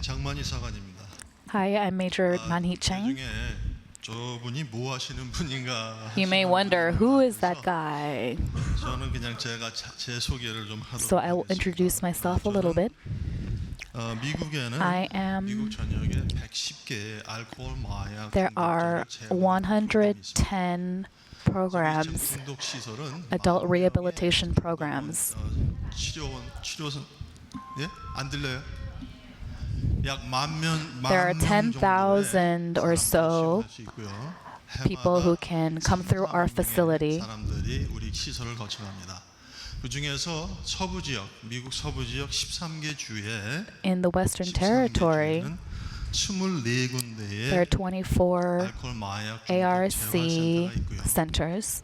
장만희 사관입니다. Hi, I'm Major Manhee Chang. 나중에 저분이 뭐 하시는 분인가? You may wonder, who is that guy? 저는 그냥 제가 제 소개를 좀 하도록 So I will 하겠습니다. introduce myself a little bit. 미국에는 I am- 미국 전역에 110개의 알코올 마약 There are 110 programs, 중독 시설은 adult rehabilitation programs. 치료선 예? 안 들려요? 약 There are 10,000 or so people who can come through our facility. 사람들이 우리 시설을 거쳐갑니다. 그 중에서 서부 지역, 미국 서부 지역 13개 주에 In the Western Territory, 24군데에 there are 24 알코올 마약 중독 ARC 재활센터가 있고요. centers.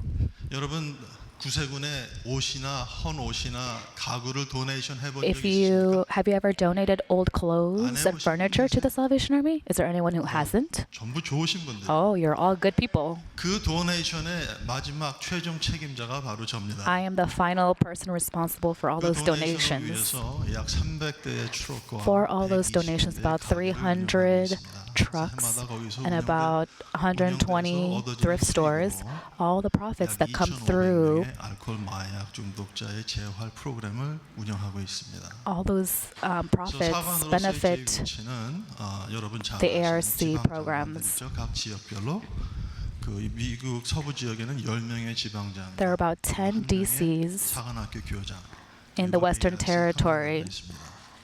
여러분 구세군에 옷이나 헌 옷이나 가구를 도네이션 해본 If 적이 있습니까? have you ever donated old clothes and furniture to the Salvation Army? Is there anyone who hasn't? 전부 좋으신 분들. Oh, you're all good people. 그 도네이션의 마지막 최종 책임자가 바로 접니다. I am the final person responsible for all 그 those 도네이션을 donations. 위해서 약 300대의 트럭과 For all those 120 donations, 대의 about 가구를 300 운영하고 있습니다. trucks 해마다 거기서 and about 120 thrift stores, all the profits that come through, 알코올 마약 중독자의 재활 프로그램을 운영하고 있습니다. all those profits benefit the ARC programs. 각 지역별로 그 미국 서부 지역에는 10명의 지방장, There are about 10 DCs 사관학교 교장 in the Western Territory.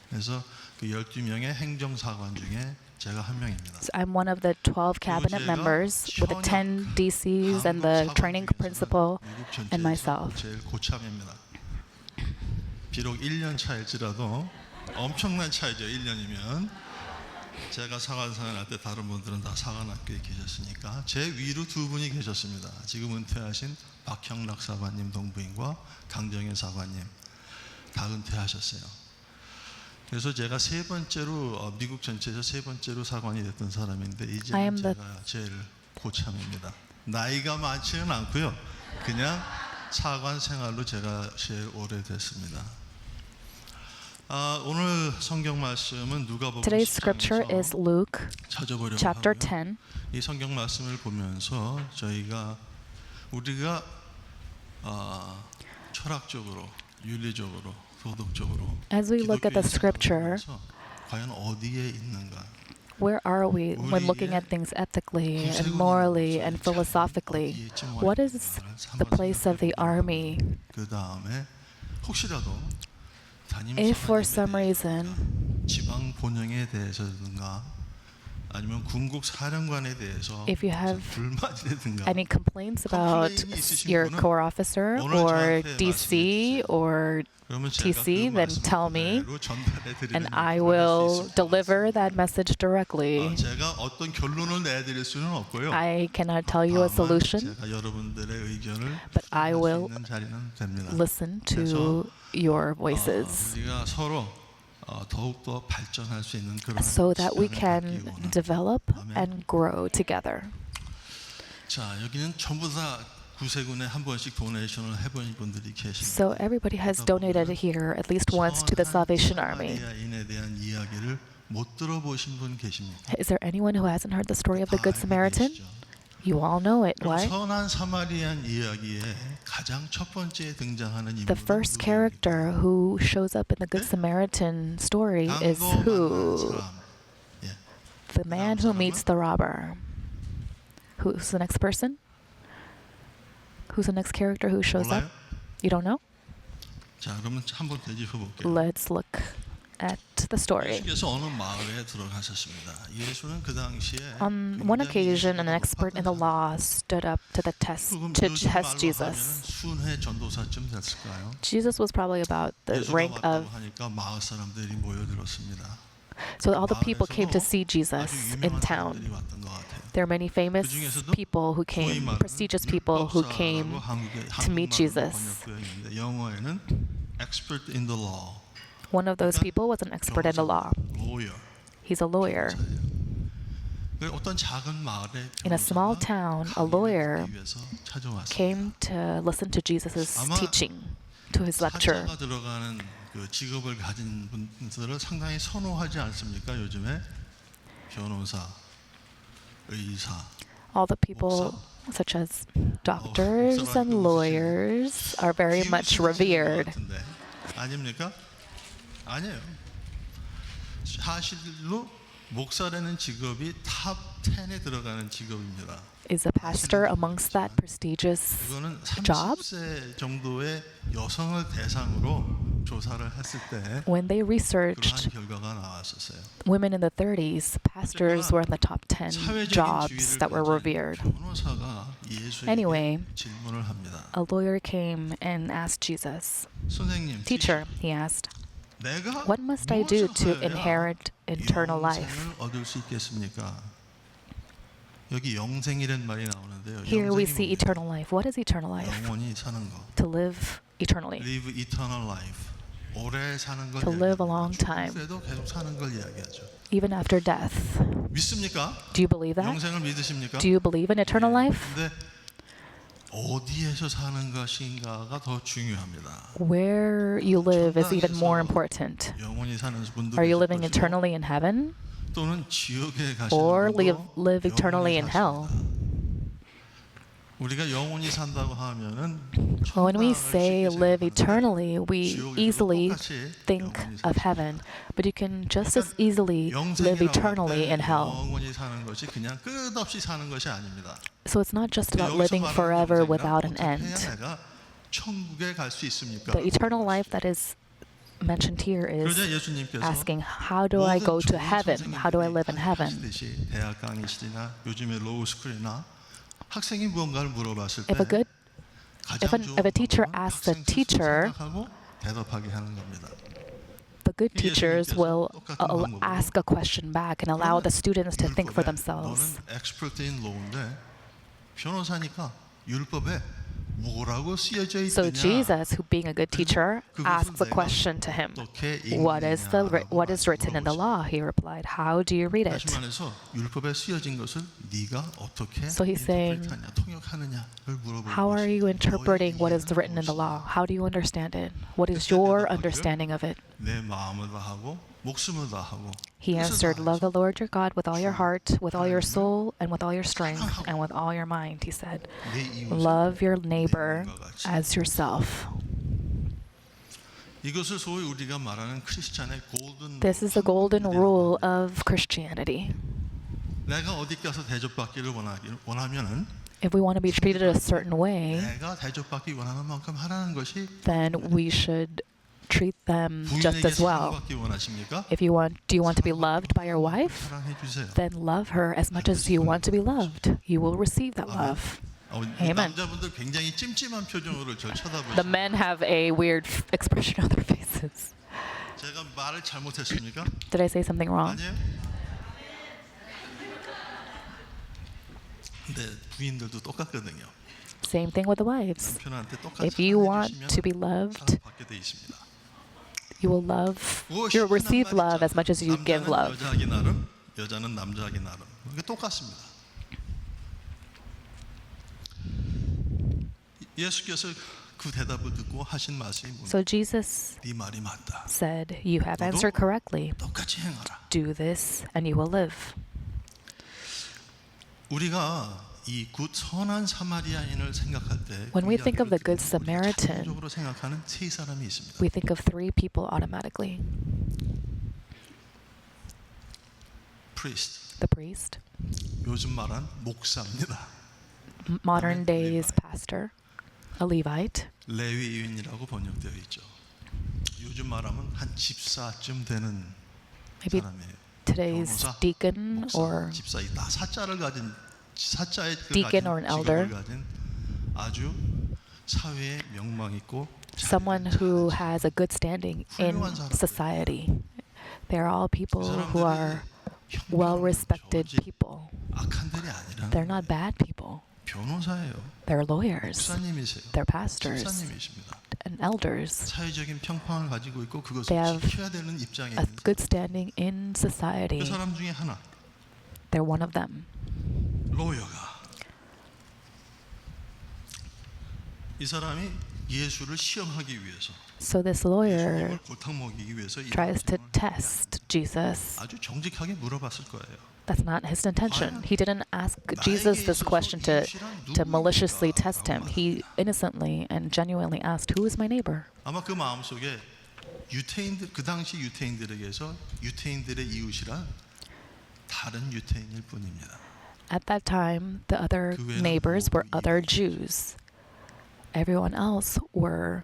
그래서 그 12명의 행정사관 중에 제가 한 명입니다. So I'm one of the 12 cabinet members with the 10 DCs and the training principal and myself. 제일 고참입니다. 비록 1년 차일지라도 엄청난 차이죠. 1년이면 제가 사관생활 할 때 다른 분들은 다 사관학교에 계셨으니까 제 위로 두 분이 계셨습니다. 지금 은퇴하신 박형락 사관님 동부인과 강정현 사관님 다 은퇴하셨어요. 그래서 제가 세 번째로 미국 전체에서 세 번째로 사관이 됐던 사람인데 I 이제는 am the- 제가 제일 고참입니다. 나이가 많지는 않고요. 그냥 사관 생활로 제가 제일 오래됐습니다. 오늘 성경 말씀은 누가복음 Today's scripture 10장에서 is Luke 찾아보려고 chapter 하고요. 10. 이 성경 말씀을 보면서 우리가 철학적으로, 윤리적으로, 도덕적으로 As we look at the scripture, 과연 어디에 있는가? where are we when looking at things ethically and morally and philosophically? What is the place of the army? 그 다음에 혹시라도 담임 If for 사관님에 some 대해 reason, 지방 본영에 대해서든가 아니면 군국 사령관에 대해서 if you have 불만이라든가 any complaints about your corps officer or DC or 그러면 TC, then tell me, 전달해 드리는 and I will deliver that message directly. 제가 어떤 결론을 내드릴 수는 없고요. I cannot tell you a 다만 solution, 제가 여러분들의 의견을 but I 할 수 will 있는 자리는 됩니다. listen to your voices 우리가 서로 더욱 더 발전할 수 있는 그런 so that we 시간을 can 갖기 원합니다. develop 아멘. and grow together. 자, 여기는 전부 다 구세군에 한 번씩 도네이션을 해본 분들이 계십니다. So everybody has donated here at least once to the Salvation Army. 사마리아인에 대한 이야기를 못 들어보신 분 계십니까? Is there anyone who hasn't heard the story of the Good 다 알고 Samaritan? 계시죠? You all know it. 그럼 Why? 선한 사마리안 이야기에 가장 첫 번째 등장하는 The 인물은 first 누구입니까? character who shows up in the Good Samaritan story is 강도 만난 who? 사람. 예. The man who meets the robber. Who's the next person? Who's the next character who shows up? 몰라요? You don't know? 자, 그러면 한번 되짚어 볼게요. Let's look at the story. 예수께서 어느 마을에 들어가셨습니다. 예수는 그 당시에 On one occasion, an expert in the law stood up to the test to test Jesus. 순회 전도사쯤 됐을까요? Jesus was probably about the 예수가 rank 왔다고 of, 하니까 마을 사람들이 모여들었습니다. so all the people came to see 아주 Jesus in 유명한 town. 사람들이 왔던 것 같아요. There are many famous people who 소위 came, 말하는 prestigious people who came 율법사라고 to meet 한국말로 Jesus. 번역되어 있는데 영어에는 expert in the law. One of those people was an expert in the law. lawyer. He's a lawyer. 어떤 작은 마을에 In a small 변호사가 town, a 강의를 lawyer 듣기 위해서 찾아왔습니다. came to listen to Jesus' 아마 teaching, to his lecture. 사자가 들어가는 그 직업을 가진 분들을 상당히 선호하지 않습니까? 요즘에 변호사, 의사, All the people, such as doctors and lawyers, are very much revered. 아닙니까? 아니에요. 사실로 목사라는 직업이 탑 10에 들어가는 직업입니다. Is a pastor amongst that prestigious 이거는 job? 30세 정도의 여성을 대상으로 조사를 했을 때 When they 그러한 researched 결과가 나왔었어요. women in the 30s, pastors were in the top 10 사회적인 jobs 지위를 that were 가진 revered. 변호사가 예수에게 Anyway, 질문을 합니다. a lawyer came and asked Jesus, 선생님, Teacher, he asked, 내가 what must I do to 무엇을 해야 inherit eternal life? 영생을 얻을 수 있겠습니까? 여기 영생이란 말이 나오는데요. Here we 영생이 see 뭡니까? eternal life. What is eternal life? 영원히 사는 거. To live eternally. Live eternal life. 오래 사는 걸 To live a 이야기합니다. long time. 죽음에도 계속 사는 걸 이야기하죠. Even after death. 믿습니까? Do you believe that? 영생을 믿으십니까? Do you believe in eternal life? 근데 어디에서 사는 것인가가 더 중요합니다. Where you live is even more important. 영원히 사는 분도 Are you 계실 living 것이고, eternally in heaven? 또는 지옥에 가시는 Or 분도 live eternally in hell? 우리가 영원히 산다고 하면은 When we 천당을 say 쉽게 live 생각하는데 eternally, we 지옥에서도 easily 똑같이 think 영원히 of 사십니다. heaven. But you can just as easily live 영생이라고 eternally 할 in 때 hell. 영원히 사는 것이 그냥 끝없이 사는 것이 아닙니다. So it's not just about 여기서 living 말하는 forever 영생이란 without an 어떻게 해야 end. 내가 천국에 갈 수 있습니까? The eternal life that is mentioned here is 그러자 예수님께서 asking, how do I go to heaven? How do I live in heaven? 하시듯이 대학 강의실이나 요즘에 로우 스쿨이나 학생이 무언가를 물어봤을 때 If a teacher asks a teacher, 생각하고 대답하게 하는 겁니다. the good teachers will ask a question back and allow the students to think for themselves. 너는 엑스퍼트인 로우인데 변호사니까 율법에 뭐라고 쓰여져 So 있느냐? Jesus, who being a good teacher, asks a question to him. What is written in the law? He replied, how do you read it? 다시 말해서 율법에 쓰여진 것을 네가 어떻게 So he's saying, 통역하느냐를 물어보는 how are you 것이 interpreting what is 너의 written in the 이해는 law? How do you understand it? What is your understanding of it? 내 마음을 다하고 목숨을 다하고 He answered, love the Lord your God with all your heart, with all your soul, and with all your strength, and with all your mind. He said, 내 이웃을 love your neighbor as yourself. 이것을 소위 우리가 말하는 크리스찬의 골든 This is the golden rule of Christianity. 내가 어디 가서 대접받기를 원하면은 If we want to be treated a certain way, 내가 대접받기 원하는 만큼 하라는 것이 then we should treat them just 부인에게 as well. 사랑받기 원하십니까? Do you want to be loved by your wife? 사랑해 주세요. Then love her as much as you want to be loved. You will receive that love. Amen. 남자분들 굉장히 찜찜한 표정으로 절 The 쳐다보시죠. men have a weird expression on their faces. 제가 말을 잘못했습니까? Did I say something wrong? 아니에요. 근데 부인들도 똑같거든요. Same thing with the wives. 남편한테 똑같이 If you want 사랑해 to be 주시면 loved, 사랑받게 돼 있습니다. you'll receive love as much as you give love. 여자하기 나름, 여자는 남자하기 나름. 이게 똑같습니다. 예수께서 그 대답을 듣고 하신 말씀이 뭡니까? So Jesus 네 말이 맞다. said, you have answered correctly. 똑같이 행하라. Do this and you will live. 우리가 이 굿 선한 사마리아인을 생각할 때 When we think of the Good Samaritan, 적으로 생각하는 세 사람이 있습니다. we think of three people automatically. priest, The priest, 요즘 말한 목사입니다. modern day's pastor, a Levite, 레위인이라고 번역되어 있죠. 요즘 말하면 한 집사쯤 되는 maybe 사람이에요. today's 변호사, deacon 목사, or 집사 다 사자를 가진 사자의 그 deacon 가진 or an 직업을 elder. 가진 아주 사회에 명망 있고 someone who has a good standing in society. They are all people who are well-respected people. 악한들이 아니라 They're not bad people. 변호사예요. They're lawyers. 목사님이세요. They're pastors 집사님이십니다. and elders. 사회적인 평판을 가지고 있고 그것을 They have 지켜야 되는 입장에 A 있는 good standing in 그 society. 사람 중에 하나 They're one of them. 로여가 이 사람이 예수를 시험하기 위해서 So this lawyer 예수님을 골탕 먹이기 위해서 이 tries to 질문을 test Jesus. 아주 정직하게 물어봤을 거예요. That's not his intention. He didn't ask Jesus this question to maliciously test him. He innocently and genuinely asked, "Who is my neighbor?" 아마 그 마음속에 유태인들 그 당시 유태인들에게서 유태인들의 이웃이란 다른 유태인일 뿐입니다. At that time, the other neighbors were other Jews. Everyone else were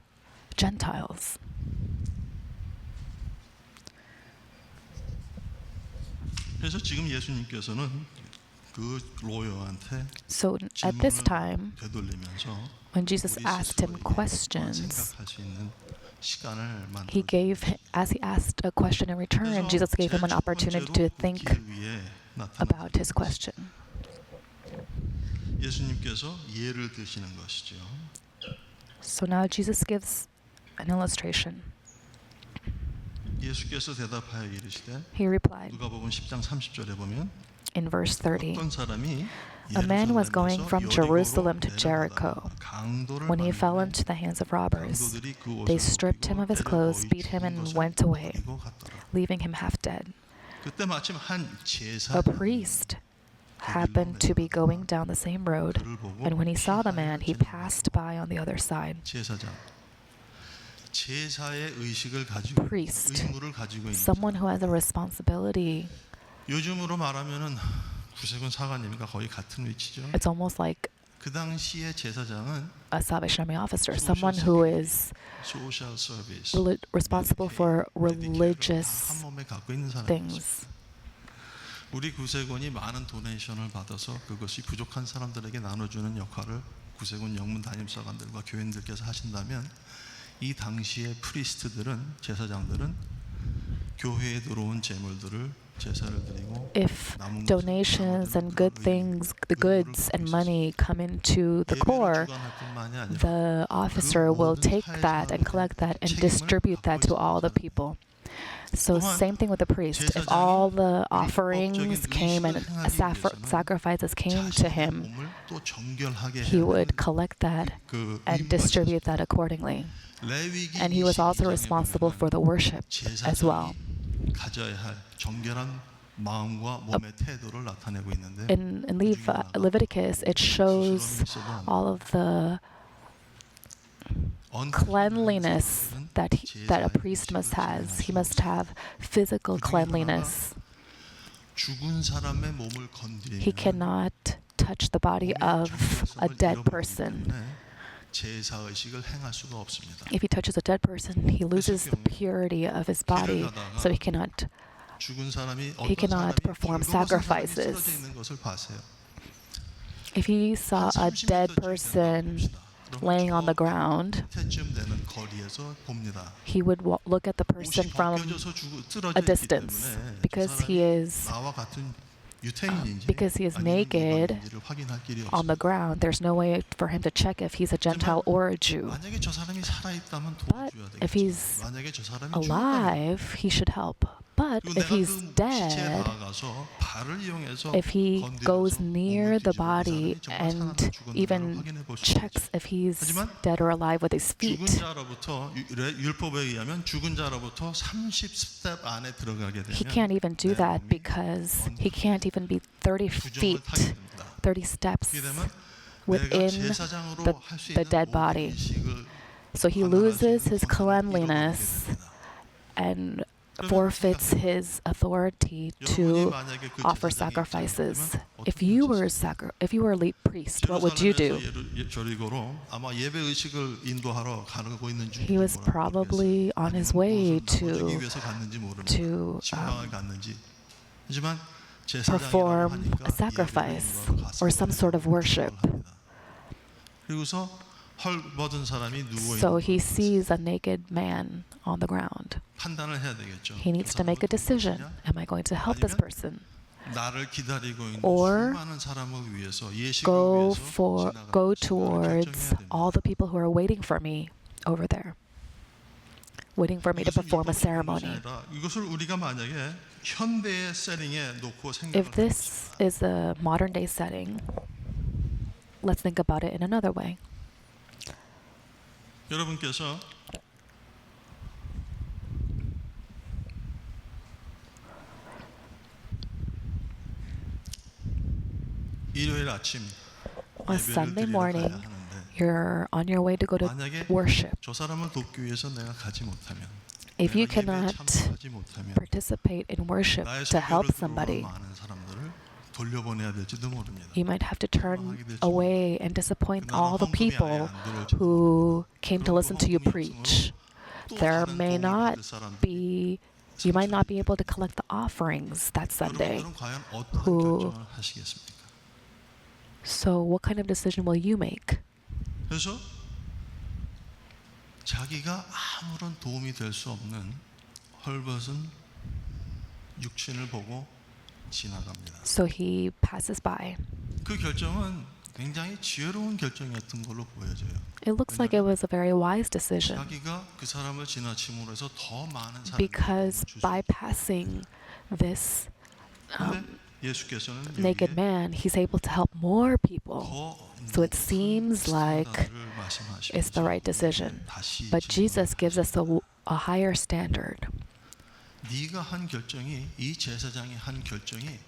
Gentiles. 그래서 지금 예수님께서는 그 로여한테 So at this time, 되돌리면서 when Jesus 우리 asked him 스스로에게 questions, 생각할 수 있는 시간을 he gave, as he asked a question in return, Jesus gave him an opportunity to think about his question. 예수님께서 예를 드시는 것이죠. So now Jesus gives an illustration. 예수께서 대답하여 이르시되 He replied 누가복음 10장 30절에 보면 in verse 30, 어떤 사람이 a man was going from Jerusalem to 예루살렘에서 Jericho. 내려가다가 강도를 When he fell 만나니 into the hands of robbers, 강도들이 그 they 옷을 stripped him of his 벗기고 clothes, 때려 beat him, 거의 and 죽은 went 것을 away, 버리고 갔더라. leaving him half dead. 그때 마침 한 A 제사장이 priest happened to be going down the same road, 그를 보고 and when he saw the man, he 피하여 passed by on the other side. 제사장 제사의 의식을 가지고 Priest, 의무를 가지고 있는 someone who has a responsibility. 요즘으로 말하면은 구세군 사관님과 거의 같은 위치죠. It's almost like 그 당시의 제사장은 a Salvation Army officer, someone who is 소셜 서비스 responsible for religious 한 몸에 갖고 있는 사람이죠. things. 우리 구세군이 많은 도네이션을 받아서 그것이 부족한 사람들에게 나눠주는 역할을 구세군 영문 담임사관들과 교인들께서 하신다면 이 당시의 프리스트들은 제사장들은 교회에 들어온 재물들을 제사를 드리고 If donations and good things, the goods and money come into the core, the officer will take that and collect that and distribute that to all the people. So same thing with the priest. If all the offerings came and sacrifices came to him, he would collect that and distribute that accordingly. And he was also responsible for the worship as well. 가져야 할 정결한 마음과 몸의 태도를 나타내고 있는데 In Leviticus, it shows all of the cleanliness that a priest must have. He must have physical cleanliness. 죽은 사람의 몸을 건드리면 He cannot touch the body of a dead person. 제사 의식을 행할 수가 없습니다. If he touches a dead person, he loses the purity of his body, so he cannot 죽은 사람이 he cannot perform sacrifices. 있는 것을 봐세요. If he saw a dead person laying on the ground, 태쯤 되는 거리에서 봅니다. he would look at the person from a distance because he is 나와 같은 유태인인지 because he is naked 확인할 길이 on the ground. There's no way for him to check if he's a Gentile or a Jew. 만약에 저 사람이 살아 있다면 But 도와줘야 if 되겠죠. he's 만약에 저 사람이 alive, he should help. But if he's dead, if he goes near the body and even checks if he's dead or alive with his feet, 죽은 자로부터 율법에 의하면 죽은 자로부터 30스텝 안에 들어가게 he 되면 can't even do that because he can't even be 30 feet, 30 steps within the dead body. So he loses his cleanliness and forfeits his authority to offer sacrifices. If you were a priest, what would you do? He was probably on his way to perform a sacrifice or some sort of worship. So he sees a naked man on the ground. He needs to make a decision. Am I going to help this person? Or go towards all the people who are waiting for me over there, waiting for me to perform a ceremony. If this is a modern day setting, let's think about it in another way. 여러분께서 일요일 아침 On 예배를 Sunday 드리러 가야 morning, 하는데 you're on your way to go to 만약에 worship. 저 사람을 돕기 위해서 내가 가지 못하면 If you 내가 예배에 cannot 참석하지 못하면 participate in worship 나의 to help 설교를 들어오는 somebody, 많은 사람들을 돌려보내야 될지도 모릅니다. you might have to turn 실망하게 될지 away and disappoint 그날은 all the 헌금이 아예 people 안 들어올지도 who came to 그리고 listen to you 헌금이 preach. 또 There 다른 may 도움을 not 받을 사람들이 be, you might not be able to collect the offerings that Sunday. 여러분들은 과연 어떤 who- 결정을 하시겠습니까? So what kind of decision will you make? 그래서 자기가 아무런 도움이 될 수 없는 헐벗은 육신을 보고 지나갑니다. So he passes by. 그 결정은 굉장히 지혜로운 결정이었던 걸로 보여져요. It looks like it was a very wise decision 자기가 그 사람을 지나침으로 해서 더 많은 사람들이 because 도움을 줄 수 by passing this 근데 예수께서는 naked 여기에 man, he's able to help more people. 더 So it 높은 seems like 스탠다드를 말씀하시면서 It's the right decision. 다시 But Jesus 질문을 gives us a higher standard. 네가 한 결정이 이 제사장이 한 결정이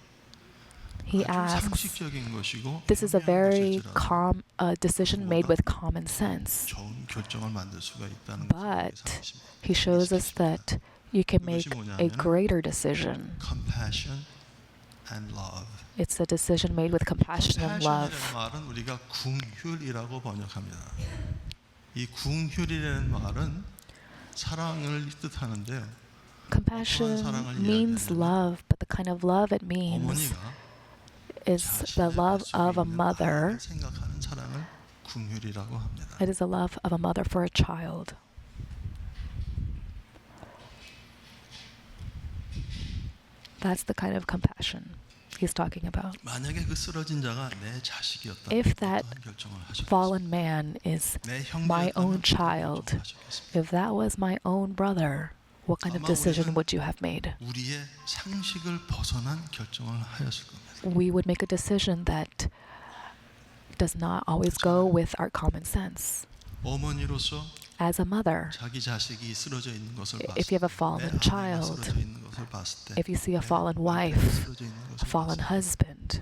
He 아주 asks, 상식적인 것이고 this is a 현명한 very 것일지라도 calm decision made with common sense. 좋은 결정을 만들 수가 있다는 But 것을 상식입니다. He shows us that you can make 그것이 a 뭐냐면 greater decision. compassion and love. It's a decision made with compassion and love. compassion이라는 말은 우리가 궁휼이라고 번역합니다. 이 궁휼이라는 말은 사랑을 뜻하는데 Compassion means love, but the kind of love it means 어머니가 is the love of a mother. 생각하는 사랑을 궁휼이라고 합니다. It is the love of a mother for a child. That's the kind of compassion he's talking about. 만약에 그 쓰러진 자가 내 자식이었다면 If that 어떠한 결정을 하셨겠습니까? Fallen man is 내 my 형제였다면 own 어떤 child. 결정을 하셨겠습니까? If that was my own brother, what kind of 아마 decision 우리는 would you have made? 우리의 상식을 벗어난 결정을 하였을 겁니다. We would make a decision that does not always go with our common sense. 어머니로서 As a mother, 자기 자식이 쓰러져 있는 것을 봤을 if you have a 때, fallen 내 아내가 child, 쓰러져 있는 것을 봤을 때, if you see a 내 fallen 남편이 wife, 쓰러져 있는 a 것을 fallen 봤을 때 husband,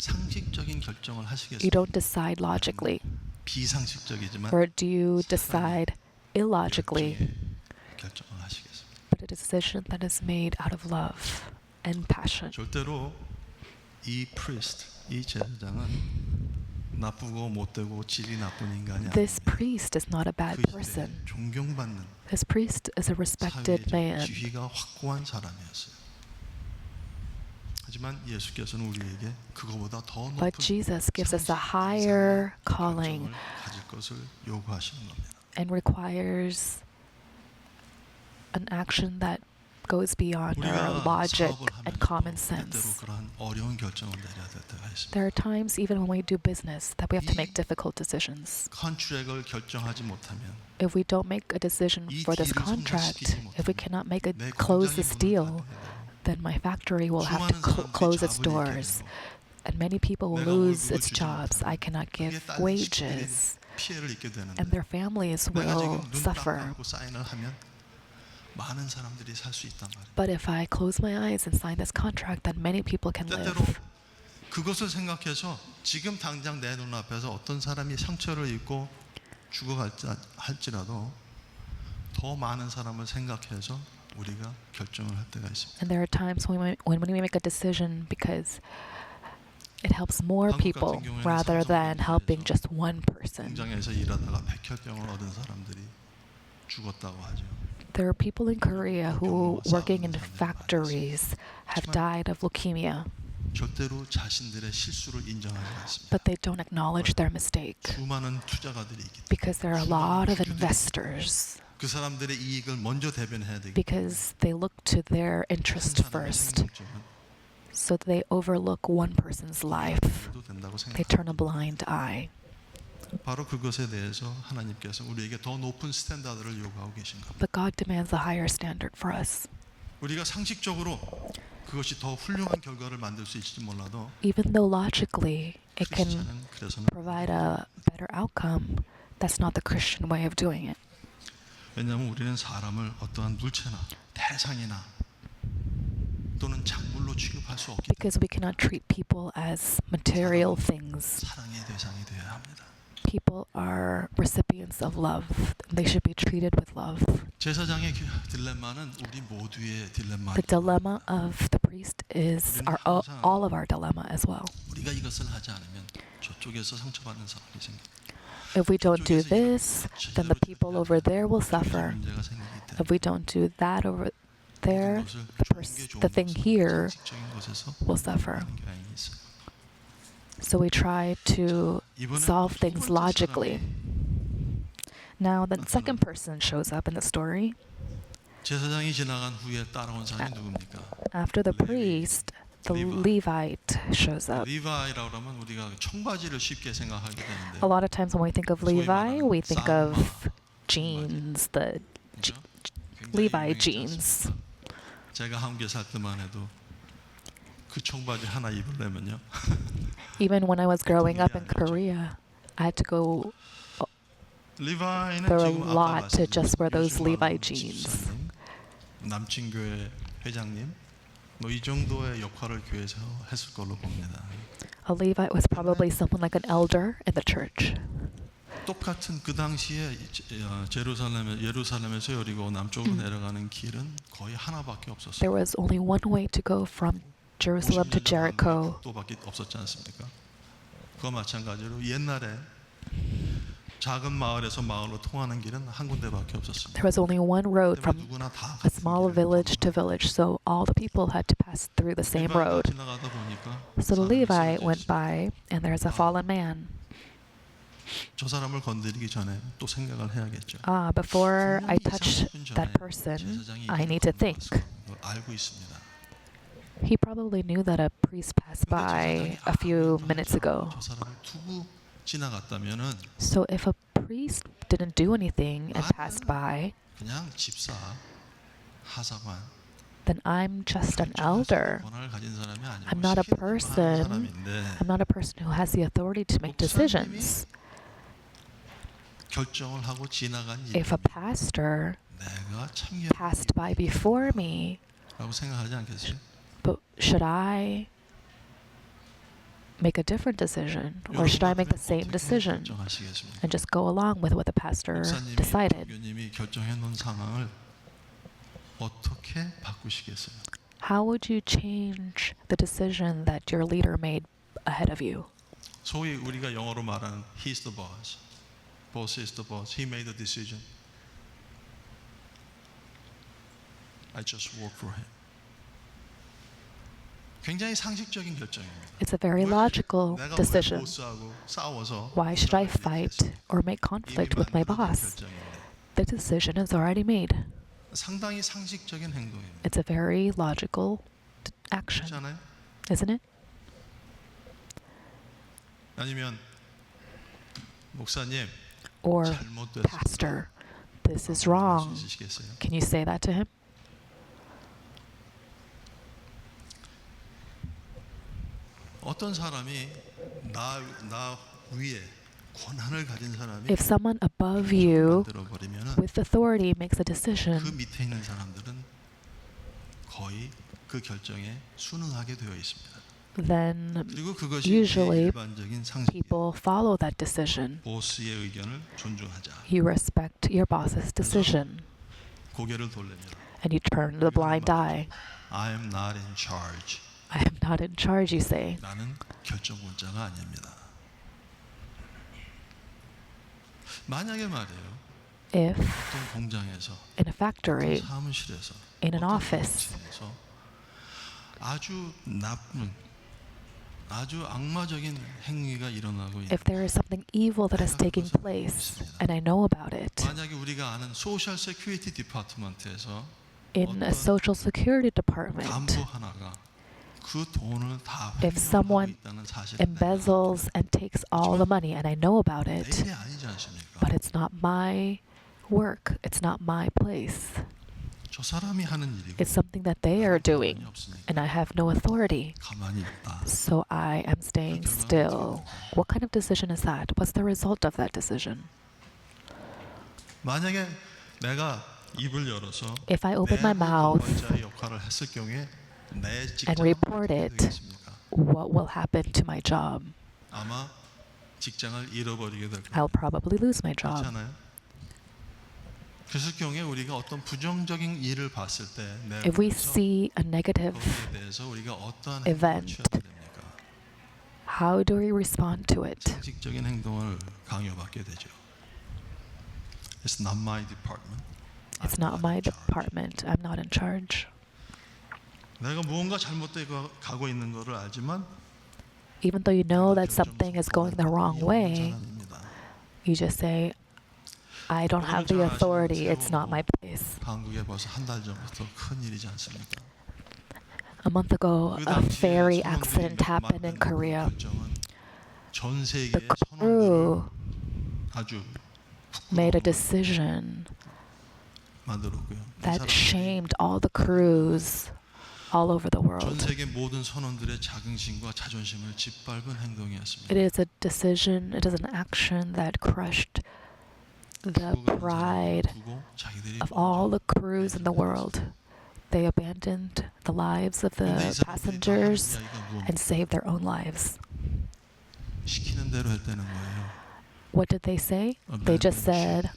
상식적인 결정을 you 하시겠습니까? don't decide logically, 비상식적이지만 or do you decide illogically, 열정의 결정을 하시겠습니다. but a decision that is made out of love and passion? 절대로 이 priest, 이 제사장은 나쁘고 못되고 질이 나쁜 인간이 This 아닙니다. priest is not a bad 그 시대에 person. 존경받는 This priest is a respected 사회적 man. 지위가 확고한 사람이었어요. 하지만 예수께서는 우리에게 그거보다 더 높은 But Jesus gives us a 상식 higher 이상의 calling 결정을 가질 것을 요구하시는 겁니다. and requires an action that goes beyond our 우리가 logic 사업을 and 하면서도 common 때때로 sense. 그러한 어려운 결정을 내려야 될 때가 있습니다. There are times, even when we do business, that we have to make difficult decisions. 컨트랙을 결정하지 못하면 If we don't make a decision 이 for this 딜을 contract, 성공시키지 if we 못하면 cannot make 내 close 공장이 this 문을 deal, 닫게 되고 then my factory will have to 수많은 사람들이 close its 잡을 잃게 doors, 되고 and many people will 내가 lose 월급을 its 주지 jobs. I 못하면 cannot 그게 give 딸린 wages, 식구들이 피해를 입게 되는데 and their families 내가 지금 will 눈 딱 suffer. 감고 사인을 하면 많은 사람들이 살 수 있단 말이에요. But if I close my eyes and sign this contract, then many people can 때때로 live. 그것을 생각해서 지금 당장 내 눈앞에서 어떤 사람이 상처를 입고 죽어갈지라도 더 많은 사람을 생각해서 우리가 결정을 할 때가 있습니다. And there are times when we make a decision because it helps more 한국 people 같은 경우에는 rather than helping 삼성전자에서 just one person. 공장에서 일하다가 백혈병을 얻은 사람들이 죽었다고 하죠. There are people in Korea who, working in factories, have died of leukemia, 절대로 자신들의 실수를 인정하지 않습니다. but they don't acknowledge their mistake 수많은 투자가들이 있기 때문에 because there are a lot of investors, 그 사람들의 이익을 먼저 대변해야 되기 때문에 because they look to their interest 한 사람의 first. 생명증은 So they overlook one person's life. 해도 된다고 They turn a 생각합니다. blind eye. 바로 그것에 대해서 하나님께서 우리에게 더 높은 스탠다드를 요구하고 계신 겁니다. But God demands a higher standard for us. 우리가 상식적으로 그것이 더 훌륭한 결과를 만들 수 있을지 몰라도 Even though logically it can 크리스찬은 그래서는 provide a better outcome, that's not the Christian way of doing it. 왜냐하면 우리는 사람을 어떠한 물체나 대상이나 또는 작물로 물질로 취급할 수 없기 때문에 because we cannot treat people as material things. 사랑의 대상이 되어야 합니다. People are recipients of love. They should be treated with love. 제사장의 딜레마는 우리 모두의 딜레마. The dilemma of the priest is all of our dilemma as well. 우리가 이것을 하지 않으면 저쪽에서 상처받는 상황이 생깁니다. If we don't do this, then the people over there will suffer. 문제가 생기기 때문에 If we don't do that over there, 모든 것을 the thing here 상식적인 것에서 will suffer. 하는 경향이 있어요. So we try to solve things logically. Now, the second person shows up in the story. 제사장이 지나간 후에 따라온 사람이 누굽니까? After the priest, the Levite shows up. 리바이라고 하면 우리가 청바지를 쉽게 생각하게 되는데 A lot of times when we think of Levi, we think of jeans, the 그죠? Levi 굉장히 jeans. 유명했지 않습니까? 제가 한국에 살 때만 해도 그 청바지 하나 입으려면요. Even when I was growing up in Korea, I had to go 리바이는 through a 지금 아까 lot to just wear those 요즘 Levi 말로 jeans. 집사님, 남친교회 회장님 뭐 이 정도의 역할을 교회에서 했을 걸로 봅니다. A Levite was probably someone like an elder in the church. 똑같은 그 당시에 예루살렘에서 여리고 남쪽으로 내려가는 길은 거의 하나밖에 없었어요. There was only one way to go from Jerusalem to Jericho. 또밖에 없었지 않습니까? 그와 마찬가지로 옛날에 작은 마을에서 마을로 통하는 길은 한 군데밖에 없었습니다. There was only one road from 누구나 다 a small village to village, so all the people had to pass through the same road. 지나가다 보니까 So the Levite went by, and there's a fallen man. 저 사람을 건드리기 전에 또 생각을 해야겠죠. Before I touch 2년 이상 that 전에 person, 제사장이 I need to think. 알고 있습니다. He probably knew that a priest passed by a few minutes ago. 저 사람을 두고 지나갔다면은 So if a priest didn't do anything and passed by, 그냥 집사 하사관 then I'm just an elder. 권한을 가진 사람이 아니고 I'm not a 시키는 대로 하는 person. 사람인데 I'm not a person who has the authority to make decisions. 결정을 하고 지나간 If a pastor 내가 참여라고 passed by before me, 생각하지 않겠어요? but should I make a different decision, or should I make the same decision 결정하시겠습니까? and just go along with what the pastor 목사님이 decided? 교님이 결정해 놓은 상황을 어떻게 바꾸시겠어요? How would you change the decision that your leader made ahead of you? 소위 우리가 영어로 말하는 he's the boss. Boss is the boss. He made the decision. I just work for him. 굉장히 상식적인 결정입니다. It's a very logical 내가 왜 decision. 보스하고 싸워서 Why should I fight or make conflict with my boss? The decision is already made. 상당히 상식적인 행동입니다. It's a very logical action, 그렇잖아요? isn't it? 아니면 목사님 Or 잘못됐어요. pastor, this is wrong. 있으시겠어요? Can you say that to him? 어떤 사람이 나 위에 권한을 가진 사람이 If someone above you 만들어 버리면은 with authority makes a 그 decision, 밑에 있는 사람들은 거의 그 결정에 순응하게 되어 있습니다. then 그리고 그것이 usually 일반적인 상식이에요. people follow that decision. 보스의 의견을 존중하자. You respect your boss's decision, 고개를 돌립니다. and you turn the blind eye. I am not in charge. I am not in charge, you say. 나는 결정권자가 아닙니다. 만약에 말이에요. If 어떤 공장에서, in a factory, 어떤 사무실에서, in an 어떤 office, 단체에서 아주 나쁜, 아주 악마적인 행위가 일어나고 있는. if there is something evil that is taking place, and I know about it, 만약에 우리가 아는 소셜 세큐리티 디파트먼트에서 in a social security department, 간부 하나가 그 돈을 다 if 횡령하고 someone 있다는 사실을 embezzles and takes all the money, and I know about 내 it, 일이 아니지 않습니까? but it's not my work, it's not my place. 저 사람이 하는 일이고 It's something that they are doing, 없으니까 and I have no authority. 가만히 있다. So I am staying still. What kind of decision is that? What's the result of that decision? 만약에 내가 입을 열어서 If I open my mouth 권자의 역할을 했을 경우에 내 and 직장은 report 어떻게 it, 되겠습니까? what will happen to my job? 아마 직장을 잃어버리게 될 I'll 겁니다. probably lose my job. 그렇잖아요. 그래서 경우에 우리가 어떤 부정적인 일을 봤을 때 If we 내부에서 see a negative, 거기에 대해서 우리가 어떠한 event, 행동을 취해야 됩니까? how do we respond to it? 상식적인 행동을 강요받게 되죠. It's not my department. It's I'm not my in charge. department. I'm not in charge. 내가 무언가 잘못되고 가고 있는 것을 알지만 Even though you know 내가 that something is going the wrong 결정권이 없는 way, 사람입니다. you just say, I don't have the authority. It's not my place. 한국에 벌써 한 달 전부터 큰 일이지 않습니까? A month ago, 그 a 당시에 ferry 선원들이 accident happened in 만든 Korea. 결정은 전 The 세계의 선원들을 crew 아주 made a 부끄러움을 decision 만들었고요. 이 that 사람들이 shamed all the crews all over the 전 world. 세계 모든 선원들의 자긍심과 자존심을 짓밟은 행동이었습니다. It is a decision, it is an action that crushed the 죽어가는 pride 사람을 두고 자기들이 of all the crews in the world. They abandoned the lives of 근데 이 the 사람들이 다 passengers 하는 이야기가 뭡니까? and saved their own lives. 시키는 대로 했다는 거예요. What did they say? They just said,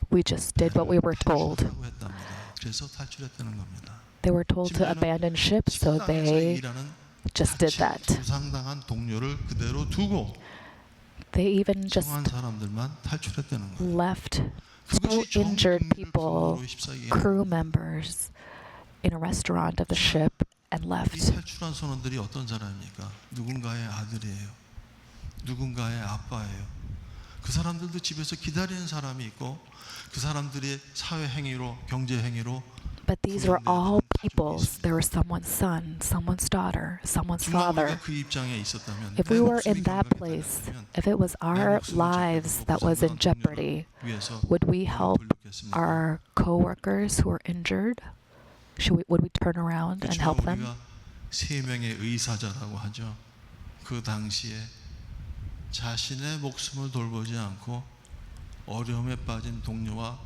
we just did what we were told. 탈출하라고 했답니다. 그래서 탈출했다는 겁니다. They were told to abandon ship, so 식당에서 they 일하는 just did that. 부상당한 동료를 그대로 두고 They even just 성한 사람들만 탈출했다는 거예요. left so 그것이 injured 정의를 people, 근원으로 휩싸이게 crew members, in a restaurant of the ship and 이 left. 탈출한 선원들이 어떤 사람입니까? 누군가의 아들이에요. 누군가의 아빠예요. 그 사람들도 집에서 기다리는 사람이 있고 그 사람들이 사회 행위로 경제 행위로 But these were all peoples. There was someone's son, someone's daughter, someone's 정말 father. 우리가 그 입장에 있었다면 If 내 we were 목숨이 in that 경각이 place, 됐다면 if it was 내 our 목숨을 lives 제거하고 that was in 부상당한 jeopardy, 동료를 위해서 would we 뭐라고 help 불렀겠습니까? our co-workers who were injured? Would we turn around and 그렇지만 help them? 우리가 세 명의 의사자라고 하죠. 그 당시에 자신의 목숨을 돌보지 않고 어려움에 빠진 동료와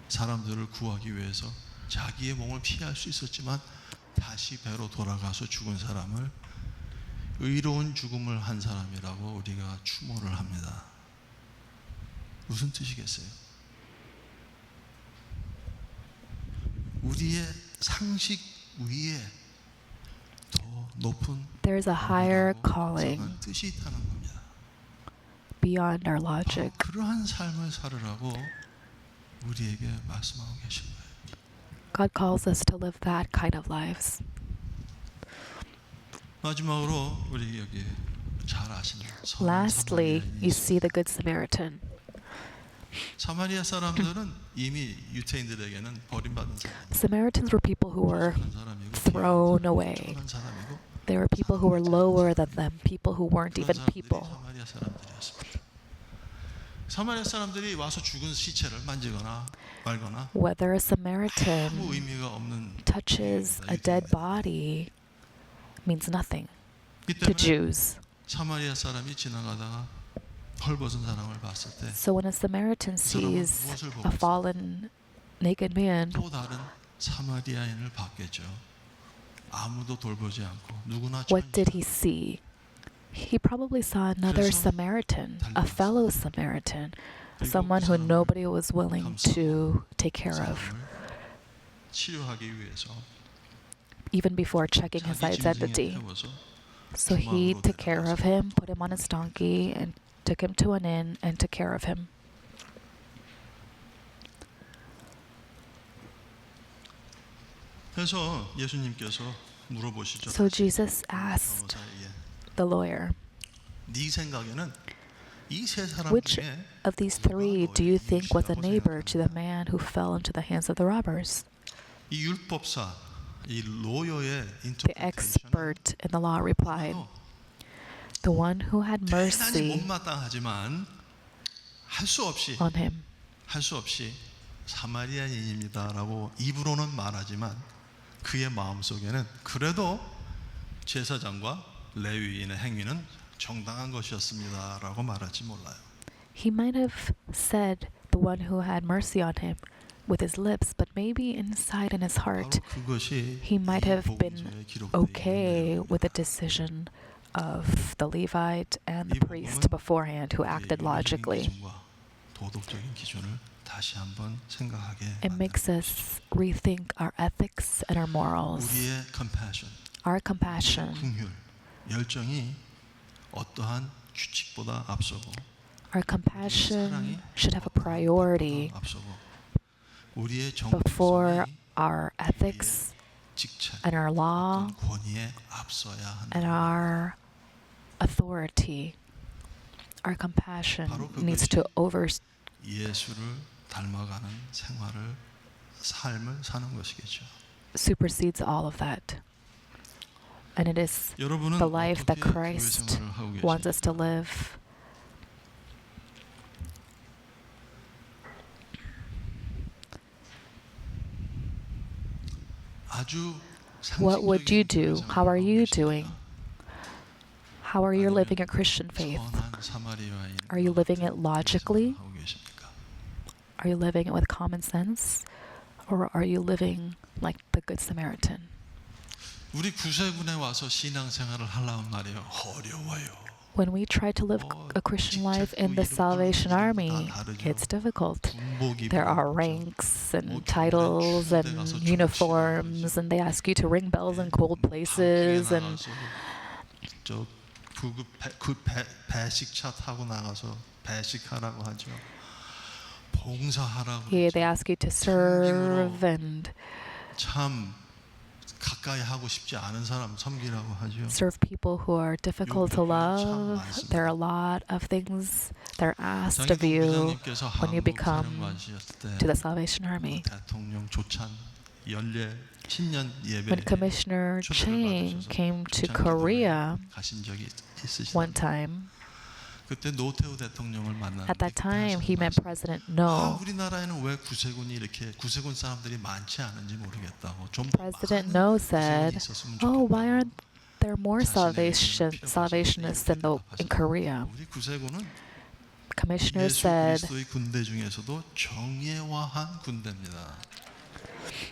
사람들을 구하기 위해서 자기의 몸을 피할 수 있었지만 다시 배로 돌아가서 죽은 사람을 의로운 죽음을 한 사람이라고 우리가 추모를 합니다. 무슨 뜻이겠어요? 우리의 상식 위에 더 높은 There's a higher 의미라고 calling 생각하는 뜻이 있다는 겁니다. beyond our 바로 logic. 그러한 삶을 살으라고 우리에게 말씀하고 계신 거예요. God calls us to live that kind of lives. 마지막으로 우리 여기 잘 아시는 Lastly, you 사마리아인이 see the Good Samaritan. 사마리아 사람들은 이미 유태인들에게는 버림받은 사람, Samaritans were people who were 사람이고 thrown away. 천한 사람이고 They were people who were lower than them, people who weren't 그런 even 사람들이 people. 사마리아 사람들이었습니다. 사마리아 사람들이 와서 죽은 시체를 만지거나 말거나 Whether a 아무 Samaritan 의미가 없는 touches a dead body means nothing 이 to 때문에 Jews. 사마리아 사람이 지나가다가 헐벗은 사람을 봤을 때 So when a Samaritan sees a fallen naked man, 또 다른 사마리아인을 봤겠죠. 아무도 돌보지 않고 누구나 what did he see? He probably saw another 그래서 Samaritan, a fellow Samaritan, 그리고 someone 그 who 사람을 nobody was willing to take care of, 사람을 치료하기 위해서 even before checking his 자기 짐승에 identity. 태워서 So he took care of him, put him on his donkey, and took him to an inn and took care of him. 그래서 예수님께서 물어보시죠. So Jesus asked 변호사에게 the lawyer, 네 생각에는 이 세 사람 which 중에 of these three do you think was a neighbor to the man who fell into the hands of the robbers? 이 율법사, 이 로여의 The 인터프리테이션은 expert in the law replied, the one who had 대단히 mercy 못마땅하지만 할 수 없이 사마리아인입니다라고 입으로는 말하지만 그의 마음속에는 그래도 제사장과 레위인의 행위는 정당한 것이었습니다라고 말할지 몰라요. He might have said the one who had mercy on him, with his lips, but maybe inside in his 바로 heart, 그것이 he might 이 have been 복음서에 기록되어 okay 있는 with the 내용입니다. decision of the Levite and the 이 priest 복음은 beforehand who 우리의 acted 윤리적인 logically. 기준과 도덕적인 기준을 다시 한번 생각하게 It makes 만드는 us rethink our ethics and our morals. 우리의 compassion, Our compassion, 긍휼, 열정이 어떠한 규칙보다 앞서고 our compassion should have a priority 앞서고 우리의 before 정직성이 our ethics 직책, and our law 어떤 권위에 앞서야 and 한다. our authority. Our compassion 바로 needs to 예수를 닮아가는 생활을 삶을 사는 것이겠죠. supersedes all of that. And it is 여러분은 the life that 어떻게 교회 Christ 생활을 하고 wants us to 계십니까? live. 아주 What would you 상식적인 do? 교회 How are 생활을 you 하고 계십니까? doing? How are you 아니면 living your Christian faith? 선한 사마리아인 Are you living it 같은 logically? 교회 생활을 하고 계십니까? Are you living it with common sense? Or are you living like the Good Samaritan? 우리 구세군에 와서 신앙생활을 하려면 말이에요. 어려워요. When we try to live a Christian life in the Salvation Army, it's difficult. 군복이 There are ranks and titles and uniforms, and they ask you to ring bells in cold places, and 저 배식차 타고 나가서 배식하라고 하죠. 봉사하라고 here 그러죠. they ask you to serve and 참 가까이 하고 싶지 않은 사람 섬기라고 하죠. serve people who are difficult to love. There are a lot of things that are asked of you 부장님께서 when you 한국 become 사령관이셨을 때 to the Salvation Army. 대통령 조찬 연례 신년 예배 When Commissioner Chang came to Korea 가신 적이 one 있으시죠? time, 그때 노태우 대통령을 만났는데 at that time he met President 아, No. 우리나라에는 왜 구세군이 이렇게 구세군 사람들이 많지 않은지 모르겠다고. 좀 President 많은 No 구세군이 said, 있었으면 "Oh, 좋겠다고. why aren't there more salvationists in Korea?" 우리 구세군은 Commissioner 예수 said, 그리스도의 군대 중에서도 정예화한 군대입니다.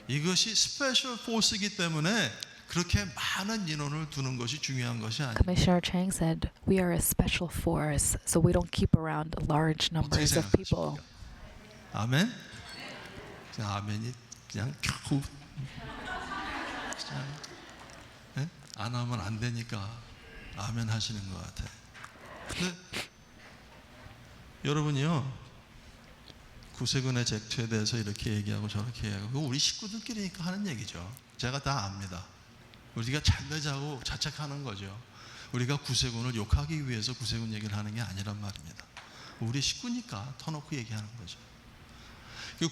이것이 스페셜 포스이기 때문에 그렇게 많은 인원을 두는 것이 중요한 것이 아니에요. Commissioner Chang said, "We are a special force, so we don't keep around large numbers of people." 아멘. 그냥 아멘이 그냥 겨우 그냥 예? 안 하면 안 되니까 아멘 하시는 것 같아. 근데 여러분이요 구세군의 쟁투에 대해서 이렇게 얘기하고 저렇게 얘기하고 그거 우리 식구들끼리니까 하는 얘기죠. 제가 다 압니다. 우리가 잘 되자고 자책하는 거죠. 우리가 구세군을 욕하기 위해서 구세군 얘기를 하는 게 아니란 말입니다. 우리 식구니까 터놓고 얘기하는 거죠.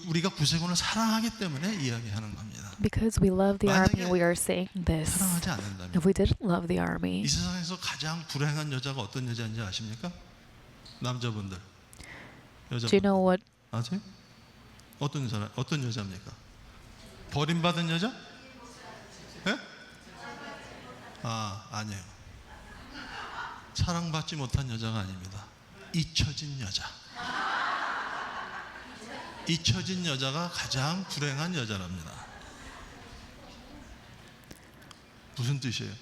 우리가 구세군을 사랑하기 때문에 이야기하는 겁니다. Because we love the army, we are saying this. 사랑하지 않는다면 If we didn't love the army, 이 세상에서 가장 불행한 여자가 어떤 여자인지 아십니까? 남자분들 do you 여자분들 know what? 아세요? 어떤 여자입니까? 버림받은 여자? 예? 아니에요. 사랑받지 못한 여자가 아닙니다. 잊혀진 여자. 잊혀진 여자가 가장 불행한 여자랍니다. 무슨 뜻이에요?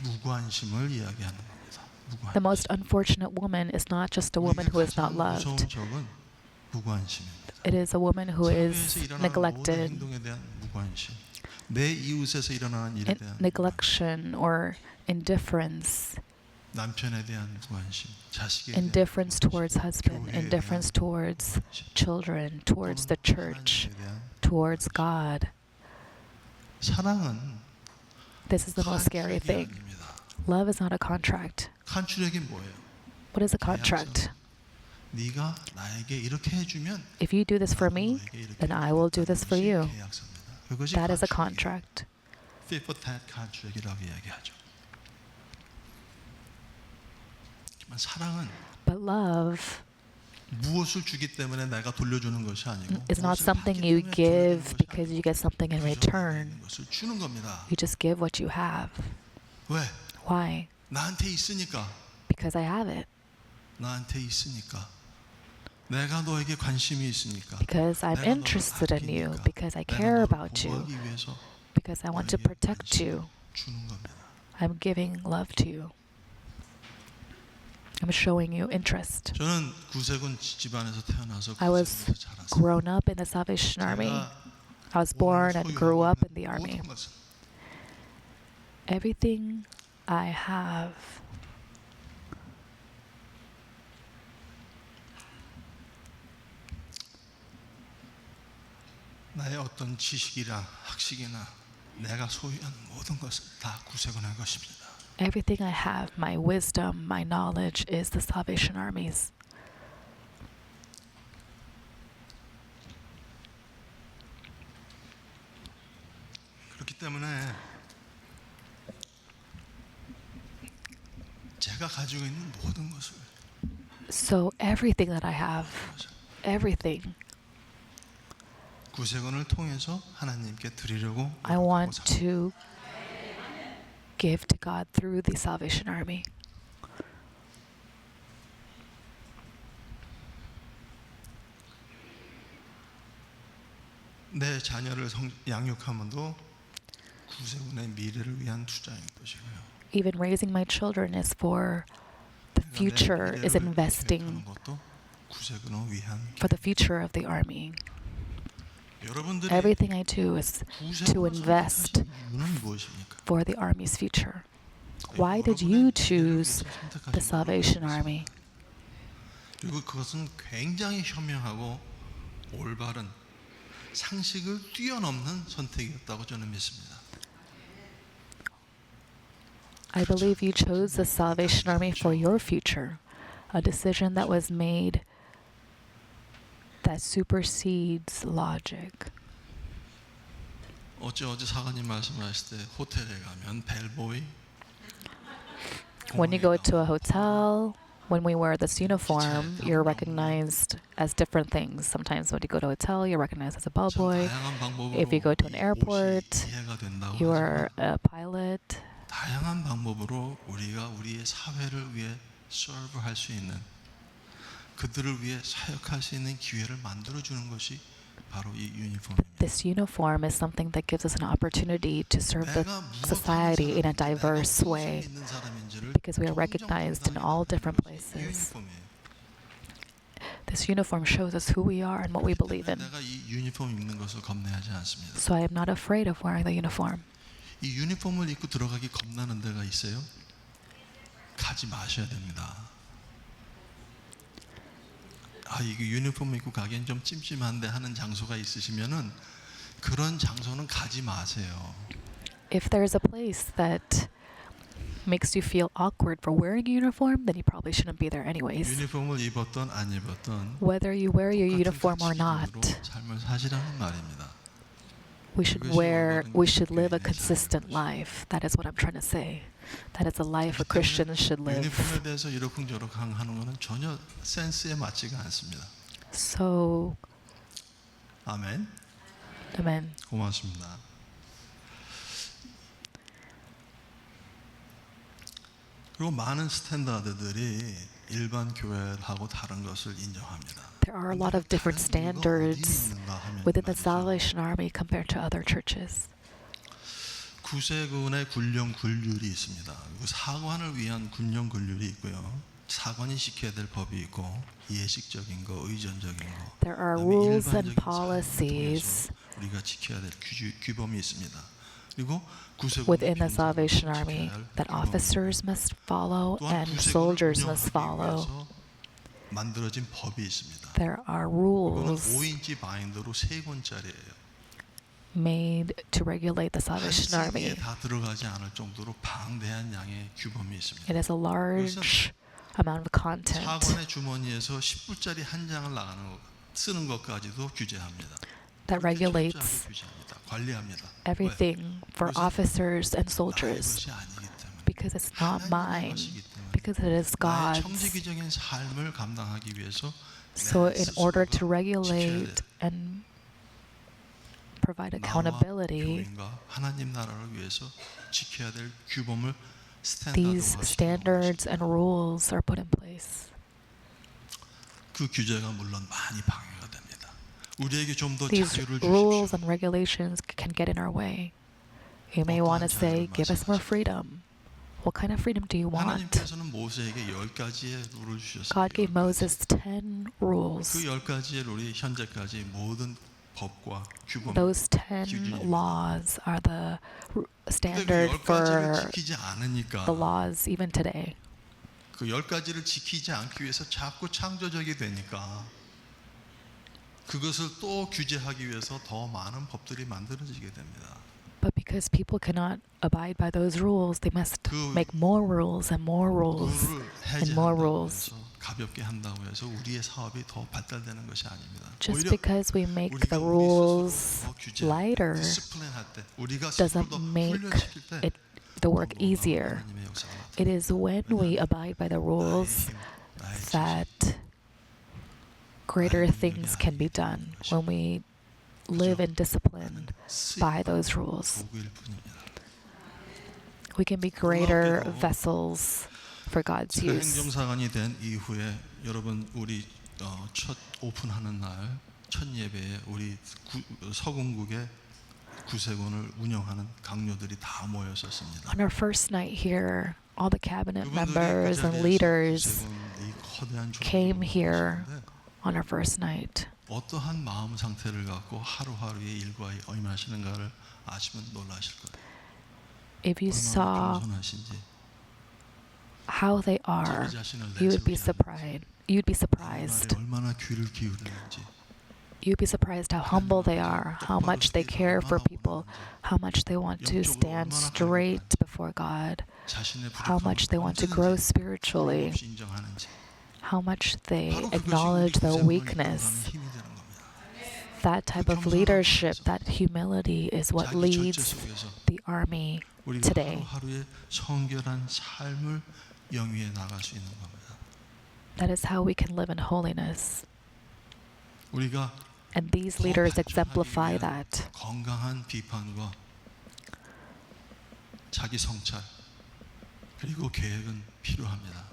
무관심을 이야기하는 겁니다. The most unfortunate woman is not just a woman who is not loved. 무서운 적은 무관심입니다. It is a woman who is 사회에서 일어나는 모든 neglected. 행동에 대한 무관심. 내 이웃에서 일어나는 일에 대한 Neglection or indifference. 남편에 대한 무관심, 자식에 대한 Indifference towards husband, 교회에 indifference 대한 towards 무관심, children, towards the 또는 church, 하나님에 대한 towards God. 사랑은 This is the most scary 간추력이 thing. 아닙니다. Love is not a contract. 간추력이 뭐예요? What is a contract? 네가 나에게 이렇게 해주면 If you do this for me, 너에게 이렇게 then I will do this for you. 계약서입니다. 그것이 That is a 간추력이에요. contract. Tit for tat 간추력이라고 이야기하죠. 하지만 사랑은 But love 무엇을 주기 때문에 내가 돌려주는 것이 아니고 is not 무엇을 something 받기 you 때문에 give 돌려주는 것이 because you get something in 아니고 return. 주어지는 것을 주는 겁니다. You just give what you have. 왜? Why? 나한테 있으니까. Because I have it. 나한테 있으니까. 내가 너에게 관심이 있으니까. because I'm 내가 너를 interested in you, 아끼니까. because I 내가 care 너를 about you, 보호하기 위해서 because I want to 너에게 protect 관심을 you. 주는 겁니다. I'm giving love to you. I'm showing you interest. 저는 구세군 집안에서 태어나서 I was 구세군에서 자랐어요. grown up in the Salvation Army. I was born and grew up in the army. Everything I have, 나의 어떤 지식이나 학식이나 내가 소유한 모든 것은 다 구세군의 것입니다. everything I have, my wisdom, my knowledge is the Salvation Army's. 그렇기 때문에 제가 가지고 있는 모든 것을 So everything that I have, everything, 구세군을 통해서 하나님께 드리려고 I 노력하고 want 삽니다. to give to God through the Salvation Army. 내 자녀를 양육하면도 구세군의 미래를 위한 투자인 것이고요. Even raising my children is for the future, is investing 것도 구세군을 위한. for the future of the army. 여러분들이 Everything I do is to invest 이유는 무엇입니까? for the army's future. Why did you choose the Salvation Army? 그리고 그것은 굉장히 현명하고 올바른 상식을 뛰어넘는 선택이었다고 저는 믿습니다. I believe you chose the Salvation Army for your future, a decision that was made that supersedes logic. 어제 사관님 말씀하실 때 호텔에 가면 벨보이 When you go to a hotel, when we wear this uniform, you're recognized as different things. Sometimes when you go to a hotel, you're recognized as a bellboy. If you go to an airport, you are a pilot. 다양한 방법으로 우리가 우리의 사회를 위해 서브할 수 있는 그들을 위해 사역할 수 있는 기회를 만들어 주는 것이 바로 이 유니폼입니다. This uniform is something that gives us an opportunity to serve the society in a diverse way because we are recognized in all different places. This uniform shows us who we are and what we believe in. 내가 이 유니폼 입는 것을 겁내하지 않습니다. So I am not afraid of wearing the uniform. 이 유니폼을 입고 들어가기 겁나는 데가 있어요? 가지 마셔야 됩니다. 이거 유니폼 입고 가기엔 좀 찜찜한데 하는 장소가 있으시면은 그런 장소는 가지 마세요. If there's a place that makes you feel awkward for wearing a uniform, then you probably shouldn't be there anyways. 유니폼을 입었던 안 입었던 Whether you wear your uniform or not, 삶을 사시라는 말입니다. we should live a consistent life. That is what I'm trying to say. That is a life a Christian should live. 유니폼에 대해서 이러쿵저러쿵 하는 것은 전혀 센스에 맞지가 않습니다. So, 아멘. amen. 고맙습니다. 그리고 많은 스탠다드들이 일반 교회하고 다른 것을 인정합니다. There are a lot of different standards within the Salvation Army compared to other churches. 구세군의 군령 군율이 있습니다. 그리고 사관을 위한 군령 군율이 있고요. 사관이 지켜야 될 법이 있고 예식적인 거, 의전적인 거. There are rules and policies 우리가 지켜야 될 규범이 있습니다. 그리고 within the Salvation Army that officers must follow and soldiers must follow. 만들어진 법이 있습니다. There are rules 5인치 바인더로 3권짜리예요. made to regulate the Salvation Army. 다 들어가지 않을 정도로 방대한 양의 규범이 있습니다. It is a large amount of content. 사관의 주머니에서 10불짜리 한 장을 쓰는 것까지도 규제합니다. That regulates 규제합니다. 관리합니다. everything for officers and soldiers because it's not mine, because it is God's. 청지기적인 삶을 감당하기 위해서 So in order to regulate and provide accountability, 하나님 나라를 위해서 지켜야 될 규범을 these standards and rules are put in place. 그 규제가 물론 많이 방해가 됩니다. 우리에게 좀 더 These 자유를 rules 주십시오. and regulations can get in our way. You may want to say, give us more freedom. What kind of freedom do you want? 하나님께서는 모세에게 10가지의 룰을 주셨습니다. God gave 10가지. Moses 10 rules. 그 10가지의 룰이 현재까지 모든 법과 규범. Those 10 laws are the standard 근데 그 10가지를 for 지키지 않으니까 the laws even today. 그 10가지를 지키지 않기 위해서 자꾸 창조적이 되니까 그것을 또 규제하기 위해서 더 많은 법들이 만들어지게 됩니다. But because people cannot abide by those rules, they must make more rules and more rules 그거를 and more 해제한다고 rules. 해서 가볍게 한다고 해서 우리의 사업이 더 발달되는 것이 아닙니다. Just 오히려 because we make 우리가 the 우리 rules 스스로 더 규제, lighter 디스플레인할 때, 우리가 스스로 doesn't 더 make 훈련시킬 때 it the work 더 놀라운 easier. 하나님의 역사가 나타납니다. It is when we abide by the rules 나의 힘, 나의 that greater things can be done, when we live in discipline by those rules. 도구일 뿐입니다. We can be greater vessels for God's 제가 use. 행정사관이 된 이후에 여러분 우리 첫 오픈하는 날 첫 예배에 우리 서궁국의 구세군을 운영하는 강요들이 다 모였었습니다. On our first night here, all the cabinet 그분들이 members 그 and 자리에서 leaders 구세군 이 거대한 came 조직을 here 보시는데 on our first night. 어떠한 마음 상태를 갖고 하루하루의 일과 임하시는가를 아시면 놀라실 거예요. If you 얼마나 saw 겸손하신지, how they are, 자기 자신을 you would be 내세우지 surprised. You'd be 않는지, surprised. 얼마나 귀를 기울이는지, You'd be surprised how humble they are, how much they care for people, how much they want to stand straight before God, 자신의 how much they want to grow spiritually, 없이 인정하는지. how much they 바로 그것이 acknowledge 우리 their 구세군을 weakness. 이끌어가는 힘이 되는 겁니다. That type of leadership, that humility is what 자기 leads 절제 속에서 the army 우리가 today. 하루하루의 성결한 삶을 영위해 나갈 수 있는 겁니다. That is how we can live in holiness. 우리가 And these leaders exemplify that. 건강한 비판과 자기 성찰 그리고 계획은 필요합니다.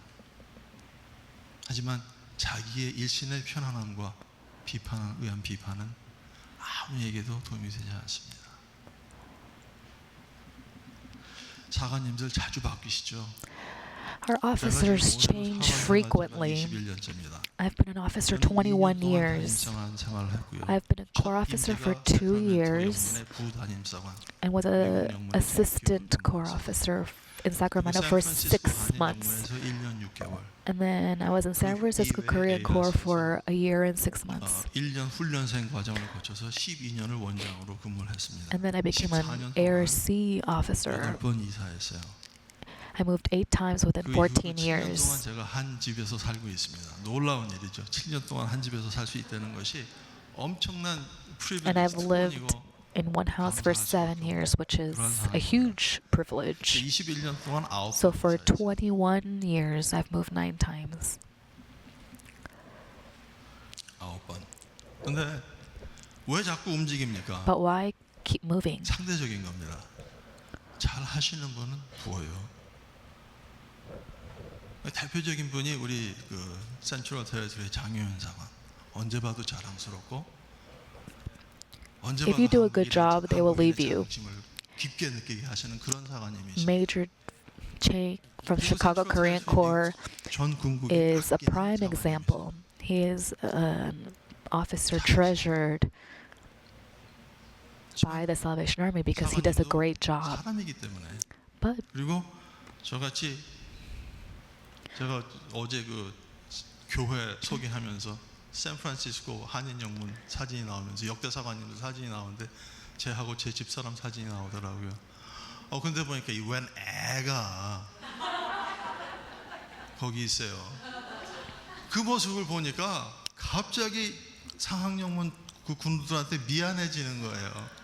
하지만 자기의 일신의 편안함과 비판에 의한 비판은 아무에게도 도움이 되지 않습니다. 사관님들 자주 바뀌시죠. Our officers change frequently. 21년째입니다. I've been an officer 21 years. I've been a corps officer for 2 years and was an assistant corps officer in Sacramento for 6 months. And then I was in San Francisco Korean Corps for a year and 6 months. 1년 훈련생 과정을 거쳐서 12년을 원장으로 근무를 했습니다. And then I became an Air Sea officer. 8번 이사했어요. I moved 8 times within 그 이후로 14 7년 동안 years. 제가 한 집에서 살고 있습니다. 놀라운 일이죠. 7년 동안 한 집에서 살 수 있다는 것이 엄청난 And I've 프리빌리지 lived 특권이고 in one house for 7 years, which is a huge privilege. 21년 동안 9번 So for 이사했어요. 21 years, I've moved 9 times. 9번. 근데 왜 자꾸 움직입니까? But why keep moving? 상대적인 겁니다. 잘 하시는 분은 부어요. 대표적인 분이 우리 그 센트럴 테리토리 장효현 사관. 언제 봐도 자랑스럽고 언제 If you 봐도 do a good job, they will leave you. 자긍심을 깊게 느끼게 하시는 그런 사관님이시죠. Major Che from Chicago Korean Corps 전 군국이 is a 아끼는 prime 사관님이시죠. example. He is an officer treasured by the Salvation Army because he does a great job. 사람이기 때문에. But 그리고 저같이 제가 어제 그 교회 소개하면서 샌프란시스코 한인영문 사진이 나오면서 역대사관님도 사진이 나오는데 제하고 제 집사람 사진이 나오더라고요. 근데 보니까 이 웬 애가 거기 있어요. 그 모습을 보니까 갑자기 상학영문 그 군들한테 미안해지는 거예요.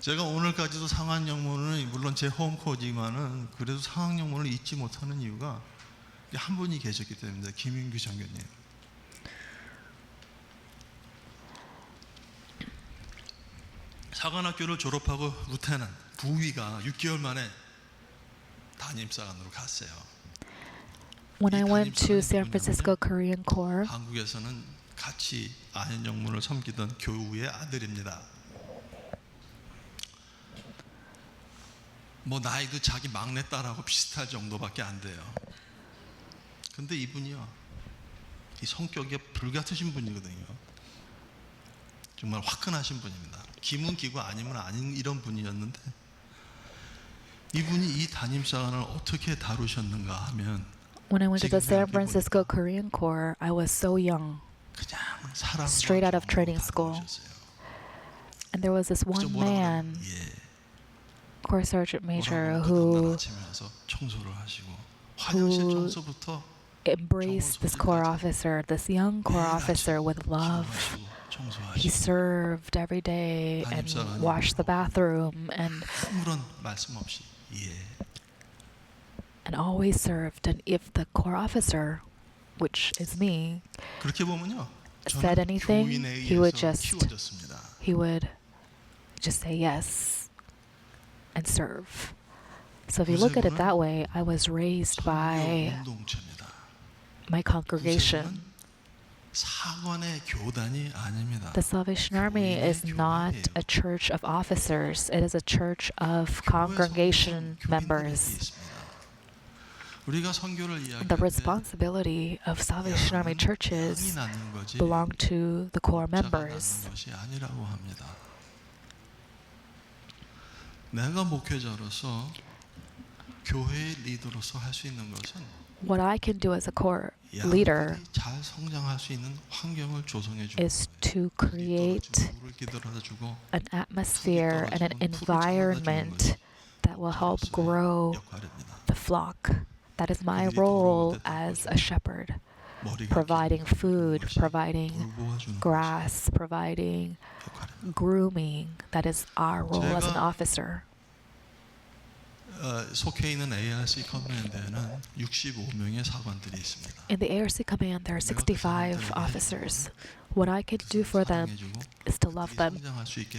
제가 오늘까지도 상학영문은 물론 제 홈코지만은 그래도 상학영문을 잊지 못하는 이유가 한 분이 계셨기 때문입니다. 김윤규 장교님. 사관학교를 졸업하고 루테넌 부위가 6개월 만에 담임사관으로 갔어요. When I 이 went to 담임사관이 San 누구냐면요. Francisco Korean Corps, 한국에서는 같이 아현 영문을 섬기던 교우의 아들입니다. 뭐 나이도 자기 막내딸하고 비슷할 정도밖에 안 돼요. 근데 이분이요, 이 성격이 불같으신 분이거든요. 정말 화끈하신 분입니다. 기면 기고 아니면 아닌 이런 분이었는데, 이분이 이 담임사관을 어떻게 다루셨는가 하면, when I went to the San 지금 Francisco 생각해보니까 Korean Corps, I was so young, 그냥 사람과 straight out of 정으로 training school. 다루셨어요. And there was this 그래서 one 뭐라 man, 그러면, 예, Corps Sergeant Major, 뭐라고 who 그러면 아침에 와서 청소를 하시고 화장실 청소부터 embraced this Corps officer, this young Corps officer, with love. He 청소하시고 served every day and washed the bathroom and 아무런 말씀 없이 always served. And if the Corps officer, which is me, 그렇게 보면요, said 저는 anything, 교인에 he would 의해서 just 키워졌습니다. say yes and serve. So if you look at it that way, I was raised by 선교 공동체입니다. my congregation. 사관의 교단이 아닙니다. The Salvation Army is not a church of officers. It is a church of congregation members. 우리가 선교를 이야기할 The 때 responsibility of Salvation Army churches 양이 낳는 거지 belong to the core 자가 members. 낳는 것이 아니라고 합니다. 내가 목회자로서 교회의 리더로서 할 수 있는 것은 What I can do as a core leader 양들이 잘 성장할 수 있는 환경을 조성해 주는 is 거예요. to create 물을 기다려 주고 an atmosphere and an environment that will help grow 역할입니다. the flock. That is my role as a shepherd, providing food, providing grass, providing grooming. That is our role as an officer. 속해 있는 ARC 커맨드에는 65명의 사관들이 있습니다. In the ARC command, there are 65 officers. What I can do for them is to love them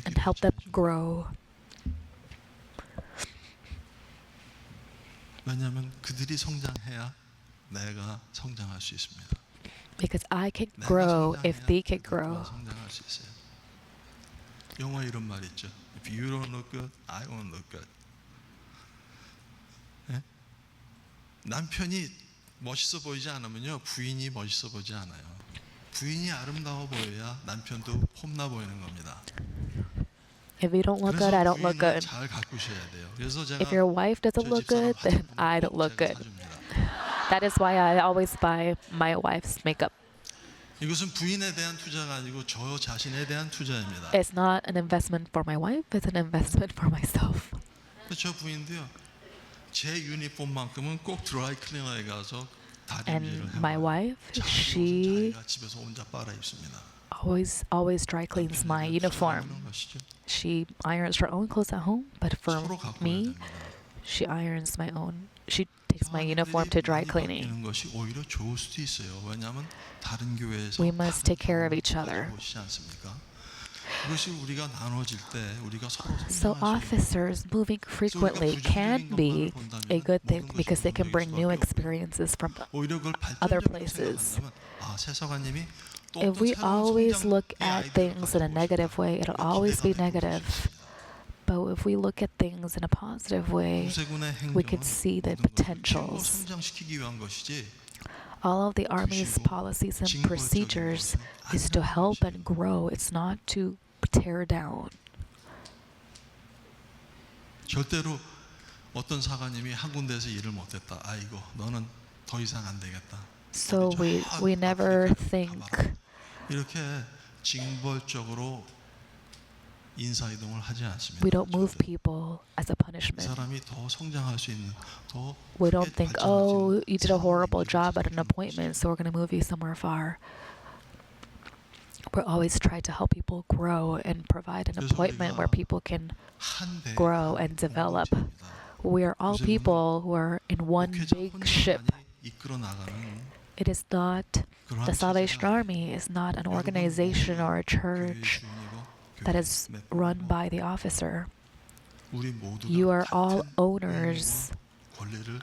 and help them grow. 왜냐하면 그들이 성장해야 내가 성장할 수 있습니다. Because I can grow if they can grow. 성장할 수 있어요. 영어 이런 말 있죠. If you don't look good, I won't look good. 네? 남편이 멋있어 보이지 않으면요, 부인이 멋있어 보이지 않아요. 부인이 아름다워 보여야 남편도 폼나 보이는 겁니다. If you don't look good, I don't look 부인을 good. 잘 가꾸셔야 돼요. 그래서 제가 If your wife doesn't 저희 look 집사람 good, then 화장품을 I 꼭 don't look 제가 good. 사줍니다. That is why I always buy my wife's makeup. 이것은 부인에 대한 투자가 아니고 저 자신에 대한 투자입니다. It's not an investment for my wife, it's an investment for myself. 저 부인도요, 제 유니폼만큼은 꼭 드라이 클리너에 가서 And 다림질을 my 해요. wife, 자기 she 옷은 자기가 집에서 혼자 빨아 입습니다. always dry cleans my uniform. 그런 것이죠. She irons her own clothes at home, but for 서로 가꿔야 me, 됩니다. she irons my own. She takes my uniform to dry cleaning. 바뀌는 것이 오히려 좋을 수도 있어요. 왜냐하면 다른 교회에서 We must take care of each other. 보시지 않습니까? 그것이 우리가 나눠질 때 우리가 서로 So 성장할 수 있는 officers moving frequently can be a good thing because they can bring new experiences from 오히려 그걸 other 발전적으로 places. 생각한다면 새 사관님이 또 If we 어떤 새로운 always 성장의 look at 아이디어를 things in a 가지고 negative way, it'll always be 기대가 되는 negative. 것입니다. But if we look at things in a positive way, 구세군의 we 행정은 can see the 모든 것을 potentials. 성장시키기 위한 것이지 All of the Army's policies and procedures is to help and grow. It's not to tear down. 절대로 어떤 사관님이 한 군데에서 일을 못했다. 아이고, 너는 더 이상 안 되겠다. So we never think 이렇게 징벌적으로 인사이동을 하지 않습니다. we don't move people as a 그 punishment. 사람이 더 성장할 수 있는 더 We 크게 don't think, 발전할 수 oh, 있는 you did a horrible 사람이 job at an 되는 appointment, so we're going to move you somewhere far. We're always trying to help people grow and provide an 그래서 appointment where 우리가 people can 한 배의 grow and develop. 공동체입니다. We are all people who are in one 목회자 big 혼자만이 ship. 이끌어 나가는 It is not, 그러한 the Salvation 체제가 Army is not an 여러분 organization or a 교회의 church 주인이고 that 교회의 is 맺고 run by the officer. 우리 모두가 You are all 같은 owners 권리를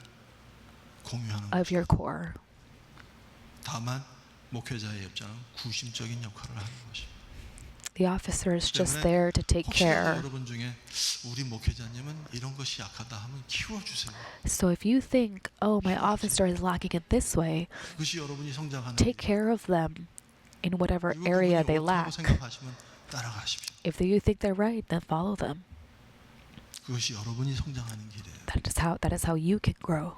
공유하는 of your 것이다. core. 다만 목회자의 입장은 구심적인 역할을 하는 것입니다. The officer is just 때문에 there to take 혹시라도 care. 여러분 중에 우리 목회자님은 이런 것이 약하다 하면 키워주세요. So if you think, oh, my officer is lacking in this way, 그것이 여러분이 성장하는 take 길이에요. care of them in whatever 그리고 area 그분이 they 옳다고 lack. 생각하시면 따라가십시오. If you think they're right, then follow them. 그것이 여러분이 성장하는 길이에요. That is how you can grow.